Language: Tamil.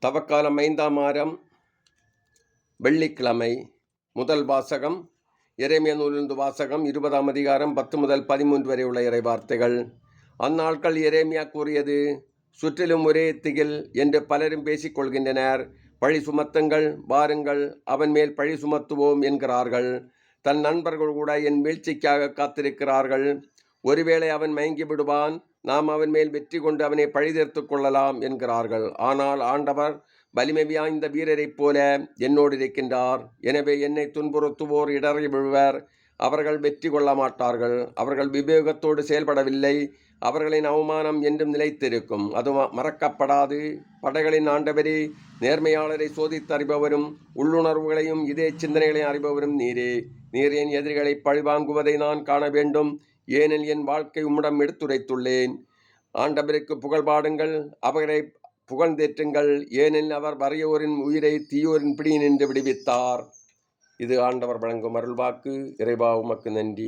தவக்காலம் 5ஆம் வாரம் வெள்ளிக்கிழமை. முதல் வாசகம் எரேமியா நூலிலிருந்து வாசகம் 20ஆம் அதிகாரம் 10 முதல் 13 வரை உள்ள இறை வார்த்தைகள். அந்நாட்கள் எரேமியா கூறியது: சுற்றிலும் ஒரே திகில் என்று பலரும் பேசிக் கொள்கின்றனர். பழி சுமத்துங்கள், வாருங்கள், அவன் மேல் பழி சுமத்துவோம் என்கிறார்கள். தன் நண்பர்கள் கூட என் வீழ்ச்சிக்காக காத்திருக்கிறார்கள். ஒருவேளை அவன் மயங்கி விடுவான், நாம் அவன் மேல் வெற்றி கொண்டு அவனை பழிதீர்த்து கொள்ளலாம் என்கிறார்கள். ஆனால் ஆண்டவர் வலிமை வாய்ந்த வீரரைப் போல என்னோடு இருக்கின்றார். எனவே என்னை துன்புறுத்துவோர் இடறி விழுவர். அவர்கள் வெற்றி கொள்ள மாட்டார்கள். அவர்கள் விவேகத்தோடு செயல்படவில்லை. அவர்களின் அவமானம் என்றும் நிலைத்திருக்கும், அது மறக்கப்படாது. படைகளின் ஆண்டவரே, நேர்மையாளரை சோதித்து அறிபவரும் உள்ளுணர்வுகளையும் இதே சிந்தனைகளையும் அறிபவரும் நீரே. நீர் என் எதிரிகளை பழிவாங்குவதை நான் காண வேண்டும். ஏனெனில் என் வாழ்க்கை உம்மிடம் எடுத்துரைத்துள்ளேன். ஆண்டவருக்கு புகழ் பாடுங்கள், அவரை புகழ்ந்தேற்றுங்கள். ஏனெனில் அவர் வறியோரின் உயிரை தீயோரின் பிடியினின்று விடுவித்தார். இது ஆண்டவர் வழங்கும் அருள்வாக்கு. இறைவா, உமக்கு நன்றி.